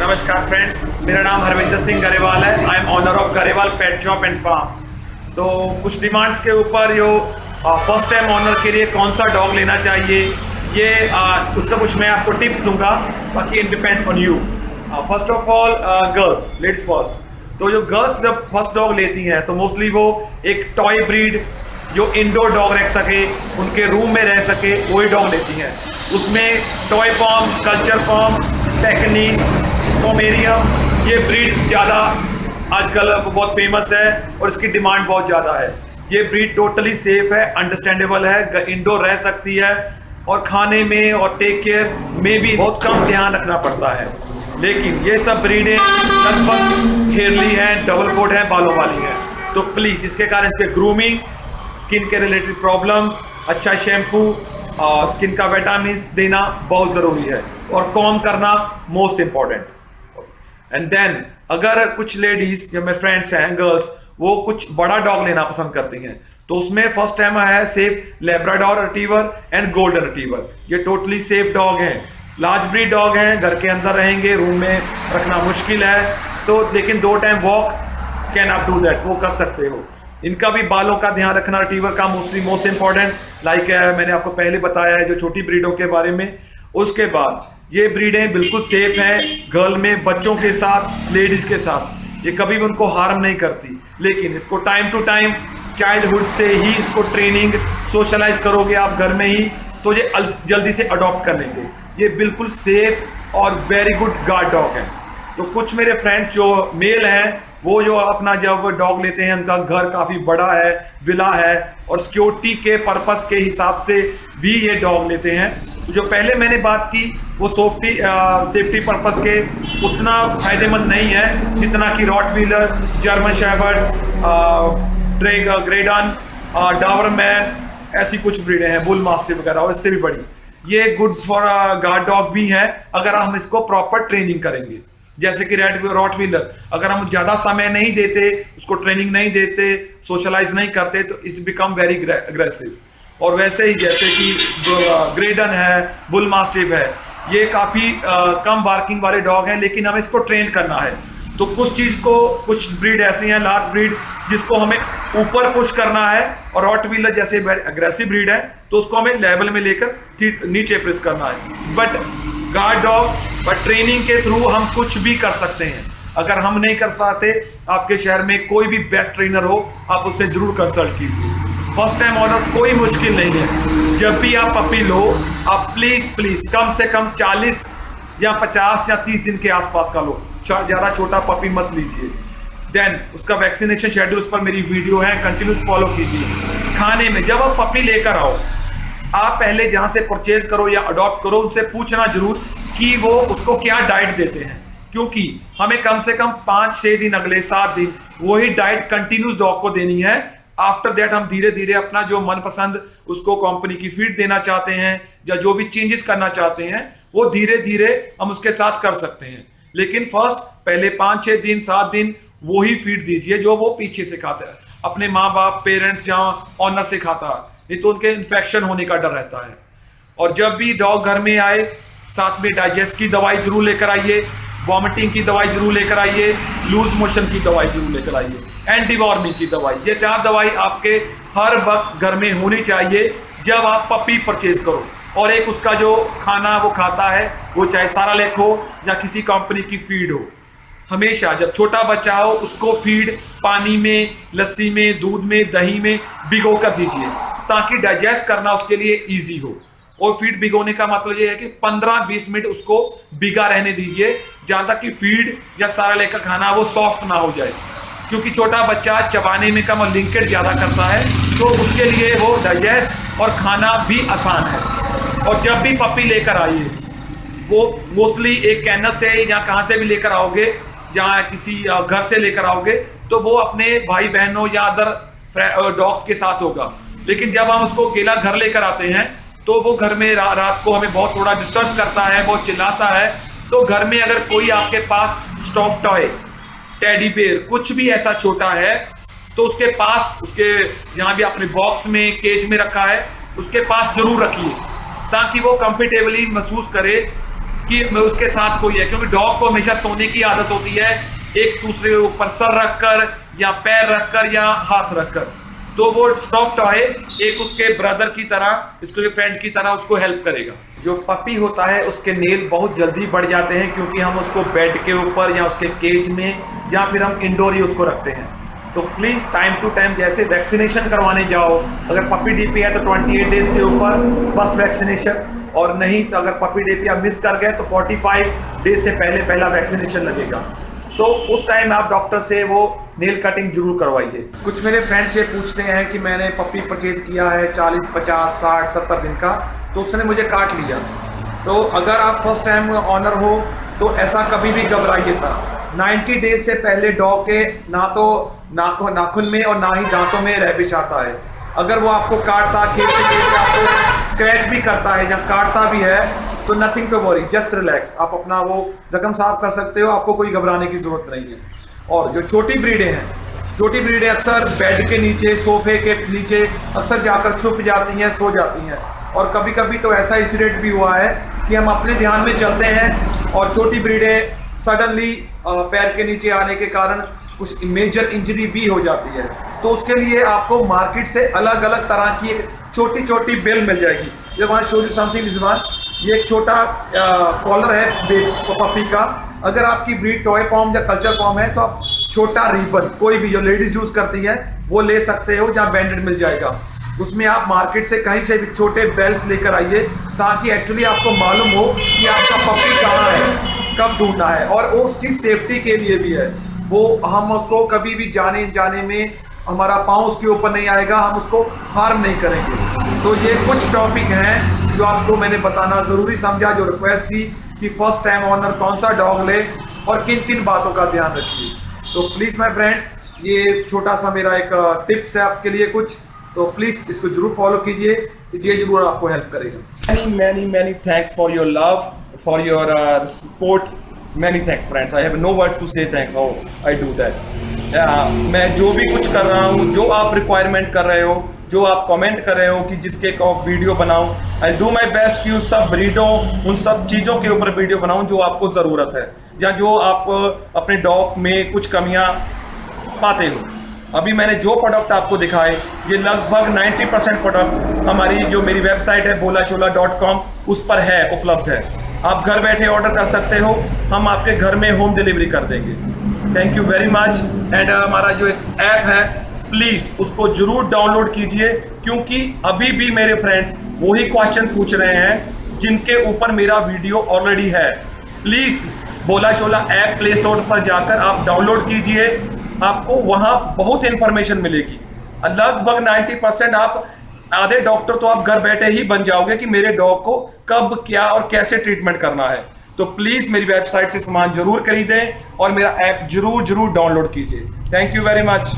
नमस्कार फ्रेंड्स, मेरा नाम हरविंदर सिंह गरेवाल है। I am owner of Grewal pet shop and farm. तो कुछ डिमांड्स के ऊपर यो फर्स्ट टाइम ऑनर के लिए कौन सा डॉग लेना चाहिए, ये उसका कुछ मैं आपको टिप्स दूंगा, बाकी it depend on you. First of all girls, ladies first. तो जो गर्ल्स जब फर्स्ट डॉग लेती हैं तो मोस्टली वो एक टॉय ब्रीड जो इंडोर डॉग रह सके, उनके रूम में रह सके, वही डॉग लेती हैं। उसमें टॉय पॉम, कल्चर पॉम, टेक्निक, पोमेरियम, ये ब्रीड ज़्यादा आजकल बहुत फेमस है और इसकी डिमांड बहुत ज़्यादा है। ये ब्रीड टोटली सेफ है, अंडरस्टैंडेबल है, इंडोर रह सकती है और खाने में और टेक केयर में भी बहुत कम ध्यान रखना पड़ता है। लेकिन ये सब ब्रीडें लगभग हेयरली हैं, डबल कोट हैं, बालों वाली हैं। तो प्लीज़ इसके कारण इसके ग्रूमिंग, स्किन के रिलेटेड प्रॉब्लम्स, अच्छा शैम्पू, स्किन का विटामिन देना बहुत ज़रूरी है और कॉम करना मोस्ट इम्पॉर्टेंट। एंड देन अगर कुछ लेडीज जो मेरे फ्रेंड्स हैं गर्ल्स, वो कुछ बड़ा डॉग लेना पसंद करती हैं, तो उसमें फर्स्ट टाइम है safe Labrador retriever and golden retriever. ये टोटली सेफ डॉग हैं, लार्ज ब्रीड डॉग हैं, घर के अंदर रहेंगे, रूम में रखना मुश्किल है, तो लेकिन 2 टाइम वॉक कैन आप डू दैट, वो कर सकते हो। इनका भी बालों का ध्यान रखना रिट्रीवर का मोस्टली मोस्ट इंपॉर्टेंट, लाइक मैंने आपको पहले बताया है जो छोटी ब्रीडों के बारे में। उसके बाद ये ब्रीडें बिल्कुल सेफ हैं, गर्ल में, बच्चों के साथ, लेडीज के साथ, ये कभी भी उनको हार्म नहीं करती। लेकिन इसको टाइम टू टाइम चाइल्डहुड से ही इसको ट्रेनिंग, सोशलाइज करोगे आप घर में ही, तो ये जल्दी से अडॉप्ट कर लेंगे। ये बिल्कुल सेफ और वेरी गुड गार्ड डॉग है। तो कुछ मेरे फ्रेंड्स जो मेल हैं, वो जो अपना जब डॉग लेते हैं, उनका घर काफ़ी बड़ा है, विला है, और सिक्योरिटी के पर्पस के हिसाब से भी ये डॉग लेते हैं। तो जो पहले मैंने बात की वो सेफ्टी पर्पस के उतना फायदेमंद नहीं है जितना कि रॉटवीलर, जर्मन शेफर्ड, ग्रेडन, डाबरमैन, ऐसी कुछ ब्रीडें हैं, बुल मास्टिफ वगैरह, और इससे भी बड़ी। ये गुड फॉर गार्ड डॉग भी हैं अगर हम इसको प्रॉपर ट्रेनिंग करेंगे। जैसे कि रॉटवीलर, अगर हम ज़्यादा समय नहीं देते, उसको ट्रेनिंग नहीं देते, सोशलाइज नहीं करते, तो इट्स बिकम वेरी अग्रेसिव। और वैसे ही जैसे कि ग्रेडन है, बुल मास्टिफ है, ये काफ़ी कम बार्किंग वाले डॉग हैं, लेकिन हमें इसको ट्रेन करना है। तो कुछ ब्रीड ऐसी हैं, लार्ज ब्रीड, जिसको हमें ऊपर पुश करना है, और रॉटवीलर जैसे अग्रेसिव ब्रीड है तो उसको हमें लेवल में लेकर नीचे प्रेस करना है। But guard dog, but training के थ्रू हम कुछ भी कर सकते हैं। अगर हम नहीं कर पाते, आपके शहर में कोई भी बेस्ट ट्रेनर हो, आप उससे जरूर कंसल्ट कीजिए। फर्स्ट टाइम ऑनर कोई मुश्किल नहीं है। जब भी आप पपी लो, आप प्लीज़ कम से कम 40 या 50 या 30 दिन के आसपास का लो, ज़्यादा छोटा पपी मत लीजिए। देन उसका वैक्सीनेशन शेड्यूल पर मेरी वीडियो है, कंटिन्यूस फॉलो कीजिए। खाने में जब आप पपी लेकर आओ, आप पहले जहाँ से परचेज करो या अडॉप्ट करो, उनसे पूछना जरूर कि वो उसको क्या डाइट देते हैं, क्योंकि हमें कम से कम 5-6 दिन, अगले 7 दिन वही डाइट कंटिन्यूस डॉग को देनी है। आफ्टर दैट हम धीरे धीरे अपना जो मनपसंद उसको कंपनी की फीड देना चाहते हैं या जो भी चेंजेस करना चाहते हैं, वो धीरे धीरे हम उसके साथ कर सकते हैं। लेकिन फर्स्ट पहले 5-6 दिन, 7 दिन वही फीड दीजिए जो वो पीछे से खाता है, अपने माँ बाप, पेरेंट्स जहाँ ऑनर से खाता है, नहीं तो उनके इन्फेक्शन होने का डर रहता है। और जब भी डॉग घर में आए, साथ में डाइजेस्ट की दवाई जरूर लेकर आइए, वॉमिटिंग की दवाई जरूर लेकर आइए, लूज मोशन की दवाई जरूर लेकर आइए, एंटीवॉर्मिंग की दवाई। ये 4 दवाई आपके हर वक्त घर में होनी चाहिए जब आप पपी परचेज करो। और एक उसका जो खाना वो खाता है, वो चाहे सारालेक हो या किसी कंपनी की फीड हो, हमेशा जब छोटा बच्चा हो उसको फीड पानी में, लस्सी में, दूध में, दही में भिगो कर दीजिए, ताकि डाइजेस्ट करना उसके लिए ईजी हो। और फीड भिगोने का मतलब ये है कि 15-20 मिनट उसको भिगा रहने दीजिए, जहाँ तक कि फीड या सारालेक का खाना वो सॉफ्ट ना हो जाए, क्योंकि छोटा बच्चा चबाने में कम लिंकेज ज़्यादा करता है, तो उसके लिए वो डाइजेस्ट और खाना भी आसान है। और जब भी पपी लेकर आइए, वो मोस्टली एक कैनल से या कहाँ से भी लेकर आओगे, जहाँ किसी घर से लेकर आओगे, तो वो अपने भाई बहनों या अदर डॉग्स के साथ होगा। लेकिन जब हम उसको अकेला घर लेकर आते हैं, तो वो घर में रात को हमें बहुत थोड़ा डिस्टर्ब करता है, बहुत चिल्लाता है। तो घर में अगर कोई आपके पास स्टॉफ टॉय, टेडी बेयर, कुछ भी ऐसा छोटा है, तो उसके पास, उसके जहाँ भी आपने बॉक्स में, केज में रखा है, उसके पास जरूर रखिए, ताकि वो कंफर्टेबली महसूस करे कि उसके साथ कोई है, क्योंकि डॉग को हमेशा सोने की आदत होती है, एक दूसरे के ऊपर सर रखकर या पैर रखकर या हाथ रखकर। तो वो सॉफ्ट टॉय एक उसके ब्रदर की तरह, इसके फ्रेंड की तरह उसको हेल्प करेगा। जो पपी होता है उसके नेल बहुत जल्दी बढ़ जाते हैं, क्योंकि हम उसको बेड के ऊपर या उसके केज में या फिर हम इंडोर ही उसको रखते हैं। तो प्लीज़ टाइम टू टाइम जैसे वैक्सीनेशन करवाने जाओ, अगर पपी डीपी है तो 28 डेज के ऊपर फर्स्ट वैक्सीनेशन, और नहीं तो अगर पपी डीपी आप मिस कर गए तो 45 डेज से पहले पहला वैक्सीनेशन लगेगा। तो उस टाइम आप डॉक्टर से वो नेल कटिंग जरूर करवाइए। कुछ मेरे फ्रेंड्स ये पूछते हैं कि मैंने पपी परचेज किया है 40, 50, 60, 70 दिन का, तो उसने मुझे काट लिया। तो अगर आप फर्स्ट टाइम ऑनर हो तो ऐसा कभी भी घबराइए था। 90 डेज से पहले डॉग के ना तो नाखून में और ना ही दांतों में रैबिश आता है। अगर वो आपको काटता, खेलते खेलते आपको स्क्रैच भी करता है, जब काटता भी है, तो nothing to worry, just relax. आप अपना वो जख्म साफ कर सकते हो, आपको कोई घबराने की जरूरत नहीं है। और जो छोटी ब्रीडें हैं, छोटी ब्रीडें अक्सर बेड के नीचे, सोफे के नीचे अक्सर जाकर छुप जाती हैं, सो जाती हैं। और कभी कभी तो ऐसा इंसिडेंट भी हुआ है कि हम अपने ध्यान में चलते हैं और छोटी ब्रीडें सडनली पैर के नीचे आने के कारण कुछ मेजर इंजरी भी हो जाती है। तो उसके लिए आपको मार्केट से अलग अलग तरह की एक छोटी छोटी बेल मिल जाएगी। जब वहाँ शो यू समथिंग इस बार, ये एक छोटा कॉलर है पपी का। अगर आपकी ब्रीड टॉय पॉम या कल्चर पॉम है तो आप छोटा रिबन कोई भी जो लेडीज यूज करती है वो ले सकते हो, जहाँ बैंडेड मिल जाएगा। उसमें आप मार्केट से कहीं से भी छोटे बेल्स लेकर आइए, ताकि एक्चुअली आपको मालूम हो कि आपका पपी कहाँ है, कब ढूंढना है। और वो उसकी सेफ्टी के लिए भी है, वो हम उसको कभी भी जाने में हमारा पाँव उसके ऊपर नहीं आएगा, हम उसको हार्म नहीं करेंगे। तो ये कुछ टॉपिक हैं जो आपको मैंने बताना ज़रूरी समझा, जो रिक्वेस्ट थी कि फर्स्ट टाइम ऑनर कौन सा डॉग ले और किन किन बातों का ध्यान रखिए। तो प्लीज़ माय फ्रेंड्स, ये छोटा सा मेरा एक टिप्स है आपके लिए कुछ, तो प्लीज़ इसको जरूर फॉलो कीजिए, ये जरूर आपको हेल्प करेगा। Many thanks for your love, for your support. Many thanks friends, I have no word to say thanks, how I do that. मैं जो भी कुछ कर रहा हूँ, जो आप रिक्वायरमेंट कर रहे हो, जो आप कमेंट कर रहे हो कि जिसके वीडियो बनाऊं, आई डू माई बेस्ट कि उस सब ब्रीडों, उन सब चीज़ों के ऊपर वीडियो बनाऊं जो आपको ज़रूरत है, या जो आप अपने डॉग में कुछ कमियां पाते हो। अभी मैंने जो प्रोडक्ट आपको दिखाए, ये लगभग 90% प्रोडक्ट हमारी जो मेरी वेबसाइट है bolashola.com उस पर है, उपलब्ध है। आप घर बैठे ऑर्डर कर सकते हो, हम आपके घर में होम डिलीवरी कर देंगे। Thank you very much. And हमारा जो एक ऐप है, प्लीज़ उसको जरूर डाउनलोड कीजिए, क्योंकि अभी भी मेरे फ्रेंड्स वही क्वेश्चन पूछ रहे हैं जिनके ऊपर मेरा वीडियो ऑलरेडी है। प्लीज़ बोलाशोला ऐप प्ले स्टोर पर जाकर आप डाउनलोड कीजिए, आपको वहाँ बहुत इंफॉर्मेशन मिलेगी। लगभग 90% आप, आधे डॉक्टर तो आप घर बैठे ही बन जाओगे कि मेरे डॉग को कब, क्या और कैसे ट्रीटमेंट करना है। तो प्लीज़ मेरी वेबसाइट से सामान जरूर खरीदें और मेरा ऐप जरूर डाउनलोड कीजिए। Thank you very much.